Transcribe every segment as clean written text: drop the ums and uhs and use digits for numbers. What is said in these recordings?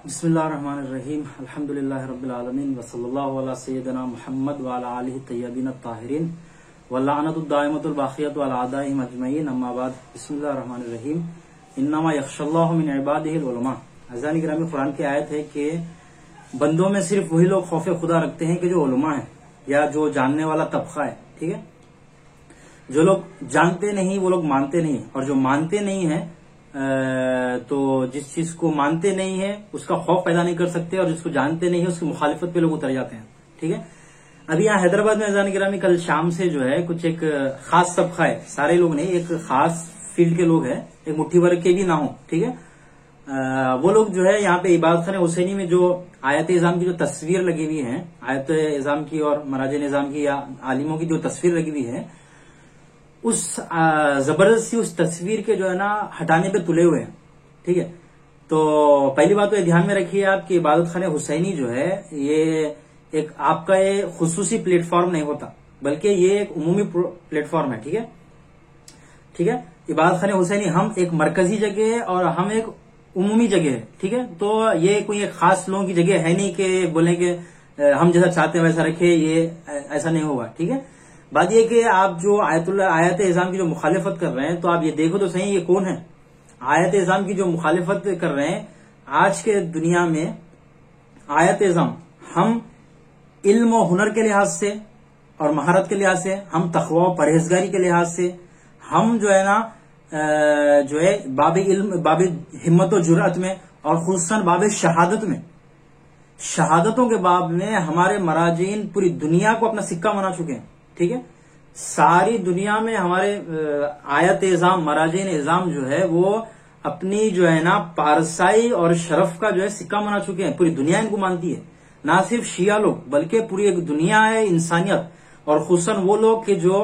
बिस्मिल्लाहिर्रहमानिर्रहीम अल्हम्दुलिल्लाहि रब्बिल आलमीन व सल्लल्लाहु अला सय्यिदिना मुहम्मद व अला आलिहि तय्यबीन अत्ताहिरीन व लअनतुद दाइमतुल बाक़ियतु अला अदाइहिम अजमईन अम्मा बाद। बिस्मिल्लाहिर्रहमानिर्रहीम इन्नमा यख्शल्लाहु मिन इबादिहिल उलमा। अज़ान गिरामी कुरान की आयत है कि बंदों में सिर्फ वही लोग खौफ खुदा रखते हैं कि जो उलमा है या जो जानने वाला तबका है। ठीक है, जो लोग जानते नहीं वो लोग मानते नहीं, और जो मानते नहीं है तो जिस चीज को मानते नहीं है उसका खौफ पैदा नहीं कर सकते, और जिसको जानते नहीं है उसकी मुखालिफत पे लोग उतर जाते हैं। ठीक है, अभी यहाँ हैदराबाद में अज़ान गिरामी कल शाम से जो है कुछ एक खास तबका है, सारे लोग नहीं, एक खास फील्ड के लोग हैं, एक मुट्ठी भर के भी ना हो। ठीक है, वो लोग जो है यहाँ पे इबादत खाने हुसैनी में जो आयत इज़ाम की जो तस्वीर लगी हुई है, आयत इज़ाम की और मराज निज़ाम की या आलिमों की जो तस्वीर लगी हुई है, उस जबरदस्ती उस तस्वीर के जो है ना हटाने पे तुले हुए हैं। ठीक है, तो पहली बात तो ये ध्यान में रखिए आप कि इबादत खाने हुसैनी जो है ये एक आपका ये खुसूसी प्लेटफॉर्म नहीं होता, बल्कि ये एक उमूमी प्लेटफॉर्म है। ठीक है, ठीक है, इबादत खाने हुसैनी हम एक मरकजी जगह है और हम एक उमूमी जगह है। ठीक है, तो ये कोई एक खास लोगों की जगह है नहीं कि बोले कि हम जैसा चाहते हैं वैसा रखे, ये ऐसा नहीं होगा। ठीक है, बात यह कि आप जो आयत इज़ाम की जो मुखालिफत कर रहे हैं, तो आप ये देखो तो सही ये कौन है। आयत इज़ाम की जो मुखालिफत कर रहे हैं आज के दुनिया में, आयत इज़ाम हम इल्म और हुनर के लिहाज से और महारत के लिहाज से, हम तक़वा और परहेजगारी के लिहाज से, हम जो है ना जो है बाब इल्म, बाब हिम्मत और जुर्रत में, और खुसूसन बाब शहादत में, शहादतों के बाब में हमारे मराजीन पूरी दुनिया को अपना सिक्का बना चुके हैं। ठीक है, सारी दुनिया में हमारे आयत इज़ाम, मराजीन इज़ाम जो है वो अपनी जो है ना पारसाई और शरफ का जो है सिक्का बना चुके हैं। पूरी दुनिया इनको मानती है, ना सिर्फ शिया लोग बल्कि पूरी एक दुनिया है, इंसानियत, और खुसूसन वो लोग कि जो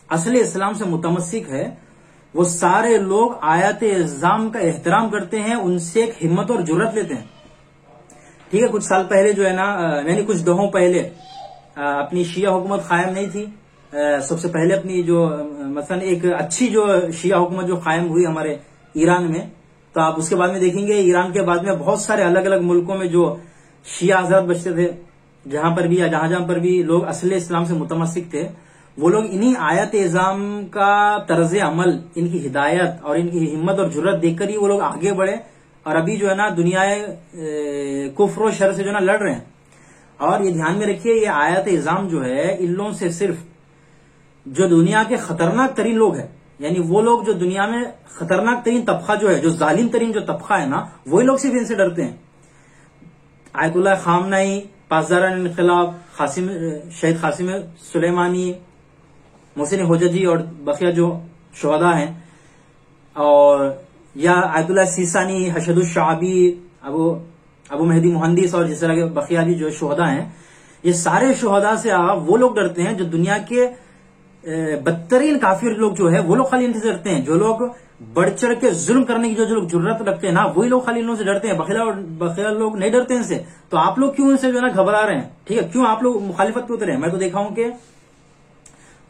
असली इस्लाम से मुतमस्सिक है, वो सारे लोग आयत इज़ाम का एहतराम करते हैं, उनसे एक हिम्मत और जुर्रत लेते हैं। ठीक है, कुछ साल पहले जो है ना, यानी कुछ दहों पहले अपनी शिया हुकूमत कायम नहीं थी। सबसे पहले अपनी जो मसलन एक अच्छी जो शिया हुकूमत जो कायम हुई हमारे ईरान में, तो आप उसके बाद में देखेंगे ईरान के बाद में बहुत सारे अलग अलग मुल्कों में जो शिया हज़रात बचते थे, जहां पर भी या जहां पर भी लोग असली इस्लाम से मुतमस्सिक थे, वो लोग इन्हीं आयत इज़ाम का तर्ज अमल, इनकी हिदायत और इनकी हिम्मत और जुर्रत देखकर ही वो लोग आगे बढ़े, और अभी जो है ना दुनिया कुफ्र और शर से जो है ना लड़ रहे हैं। और ये ध्यान में रखिए, ये आयत इज़ाम जो है इन लोगों से सिर्फ जो दुनिया के खतरनाक तरीन लोग हैं, यानी वो लोग जो दुनिया में खतरनाक तरीन तबका जो है, जो जालिम तरीन जो तबका है ना, वही लोग सिर्फ इनसे डरते हैं। आयतुल्लाह खामनाई, पासदारान इन्क़िलाब, शहीद कासिम सुलेमानी, मोहसिन होजजी और बकिया जो शुहदा हैं, और या आयतुल्लाह सीसानी, हशदुल शाबी, अबू मेहदी मुहंदिस और जिस तरह के बकिया भी जो शुहदा हैं, ये सारे शुहदा से वो लोग डरते हैं जो दुनिया के बदतरीन काफिर लोग जो है वो लोग खाली इनसे डरते हैं। जो लोग बढ़ चढ़ के जुल्म करने की जो लोग जुर्रत रखते हैं ना, वही लोग खाली इन लोगों से डरते हैं। बखिला लोग नहीं डरते इनसे, तो आप लोग क्यों इनसे जो है ना घबरा रहे हैं? ठीक है, क्यों आप लोग मुखालिफत पे उतरे हैं? मैं तो देखा हूं कि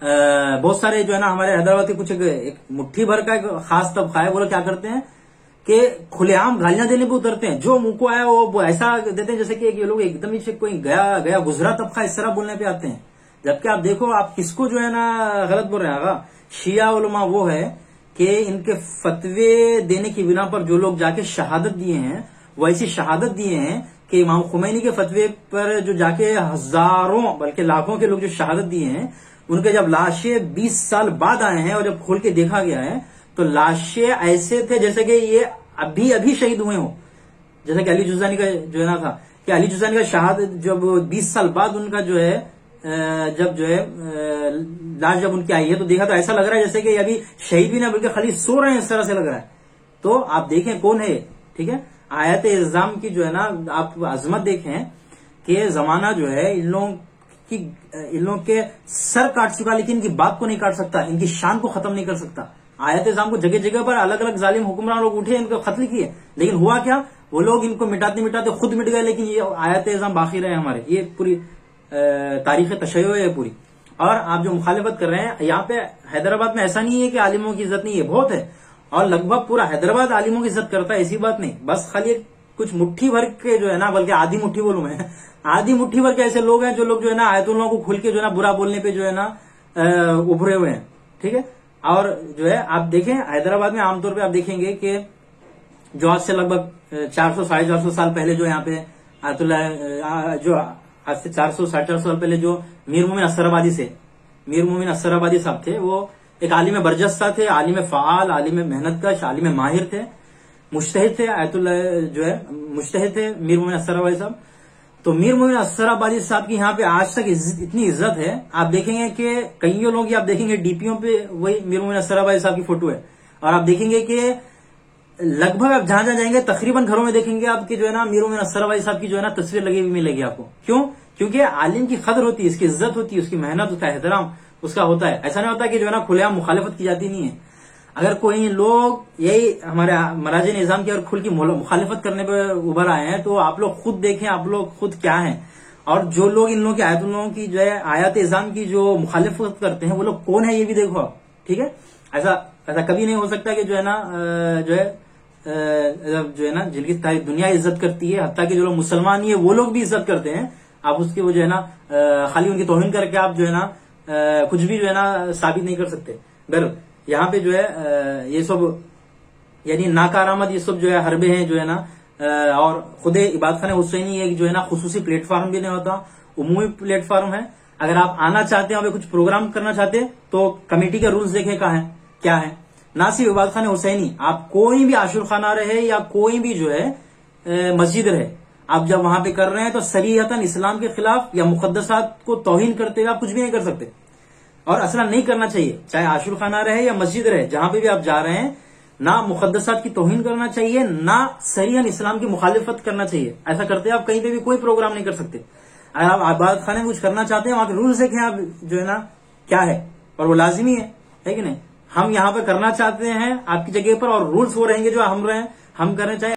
बहुत सारे जो है ना हमारे हैदराबाद के कुछ एक मुट्ठी भर का एक खास तबका है, वो लोग क्या करते हैं कि खुलेआम गालियां देने पे उतरते हैं। जो मुंह को आया वो ऐसा देते हैं जैसे कि ये लोग एकदम ही कोई गया गुजरा तबका, इस तरह बोलने पे आते हैं। जबकि आप देखो, आप किसको जो है ना गलत बोल रहे हैं। शिया उलमा वो है कि इनके फतवे देने की बिना पर जो लोग जाके शहादत दिए हैं, वो ऐसी शहादत दिए हैं कि इमाम खुमैनी के फतवे पर जो जाके हजारों बल्कि लाखों के लोग जो शहादत दिए हैं, उनके जब लाशें 20 साल बाद आए हैं और जब खोल के देखा गया है, तो लाशें ऐसे थे जैसे कि ये अभी अभी शहीद हुए हो। जैसे कि अली जुज़ानी का जो है ना था कि अली जुज़ानी का शहादत जब 20 साल बाद उनका जो है जब जो है लाश जब उनकी आई है, तो देखा तो ऐसा लग रहा है जैसे कि अभी शहीद भी ना बल्कि खाली सो रहे हैं, इस तरह से लग रहा है। तो आप देखें कौन है। ठीक है, आयत इज़ाम की जो है ना आप अजमत देखें कि जमाना जो है इन लोगों के सर काट चुका, लेकिन इनकी बात को नहीं काट सकता, इनकी शान को खत्म नहीं कर सकता। आयत इज़ाम को जगह जगह पर अलग अलग जालिम हुक्मरान लोग उठे, इनको कत्ल किए, लेकिन हुआ क्या? वो लोग इनको मिटाते मिटाते खुद मिट गए, लेकिन ये आयत इज़ाम बाकी रहे हमारे। ये पूरी तारीख तशय्युअ है पूरी। और आप जो मुखालिफत कर रहे हैं, यहाँ पे हैदराबाद में ऐसा नहीं है कि आलिमों की इज्जत नहीं है, बहुत है, और लगभग पूरा हैदराबाद आलिमों की इज्जत करता है, ऐसी बात नहीं। बस खाली कुछ मुट्ठी भर के जो है ना, बल्कि आधी मुट्ठी बोलूं मैं, आधी मुट्ठी भर के ऐसे लोग हैं जो लोग जो है ना आयतुल्लाह को खुल के जो है ना बुरा बोलने पे जो है ना उभरे हुए हैं। ठीक है। और जो है आप देखें हैदराबाद में आमतौर पे आप देखेंगे कि जो आज से लगभग 400 साढ़े 400 साल पहले जो यहाँ पे आयतुल्लाह जो आज से 400 साढ़े 400 साल पहले जो मीर मोमिन असराबादी साहब थे, वो एक आलिम बरजस्ता थे, आलिम फ़ाल, आलिम मेहनतकश, आलिम माहिर थे, मुज्तहिद थे। आयतुल्लाह जो है मुज्तहिद थे मीर मोमिन असराबादी साहब। तो मीर मोमिन असराबादी साहब की यहाँ पे आज तक इतनी इज्जत है, आप देखेंगे कि कईयों लोग आप देखेंगे डीपीओ पे वही मीर मोमिन असराबादी साहब की फोटो है। और आप देखेंगे कि लगभग आप जहां जहां जाएंगे तकरीबन घरों में देखेंगे आपकी जो है ना मीर मोमिन असराबादी साहब की जो है ना तस्वीर लगी हुई मिलेगी आपको। क्यों? क्योंकि आलिम की कदर होती है, इसकी इज्जत होती है, उसकी मेहनत, उसका एहतराम उसका होता है। ऐसा नहीं होता कि जो है ना खुलेआम मुखालिफत की जाती नहीं है। अगर कोई लोग यही हमारे मराजे निजाम की और खुल की मुखालिफत करने पर उभर आए हैं तो आप लोग खुद देखें, आप लोग खुद क्या हैं। और जो लोग इन लोगों की आयतुल्लाह की जो है आयत इज़ाम की जो मुखालिफत करते हैं वो लोग कौन है ये भी देखो आप। ठीक है। ऐसा कभी नहीं हो सकता कि जो है ना जो है ना जिनकी सारी दुनिया इज्जत करती है, हत्ता कि जो लोग मुसलमान ही है वो लोग भी इज्जत करते हैं, आप उसकी वो जो है ना खाली उनकी तौहीन करके आप जो है ना कुछ भी जो है ना साबित नहीं कर सकते। बहरहाल यहाँ पे जो है ये सब यानी नाकारामद ये सब जो है हरबे हैं जो है ना, और खुद इबादत खाना हुसैनी एक जो है ना खुसूसी प्लेटफॉर्म भी नहीं होता, उमूमी प्लेटफॉर्म है। अगर आप आना चाहते हैं, कुछ प्रोग्राम करना चाहते हैं तो कमेटी के रूल्स देखें कहाँ है क्या है। ना सिर्फ इबादत खाना हुसैनी, आप कोई भी आशुर खाना रहे या कोई भी जो है मस्जिद रहे, आप जब वहां पे कर रहे हैं तो शरीयतन इस्लाम के खिलाफ या मुकद्दसात को तौहीन करते हुए आप कुछ भी नहीं कर सकते, और असला नहीं करना चाहिए। चाहे आशुर खाना रहे या मस्जिद रहे, जहां पे भी आप जा रहे हैं, ना मुकद्दसात की तौहीन करना चाहिए, ना सरीहन इस्लाम की मुखालिफत करना चाहिए। ऐसा करते आप कहीं पे भी कोई प्रोग्राम नहीं कर सकते। अगर आप इबादत खाने में कुछ करना चाहते हैं, वहां के रूल्स देखें आप जो है ना क्या है, और वो लाजिमी है कि नहीं। हम यहाँ पर करना चाहते हैं आपकी जगह पर, और रूल्स वो रहेंगे जो हम कर रहे हैं, चाहे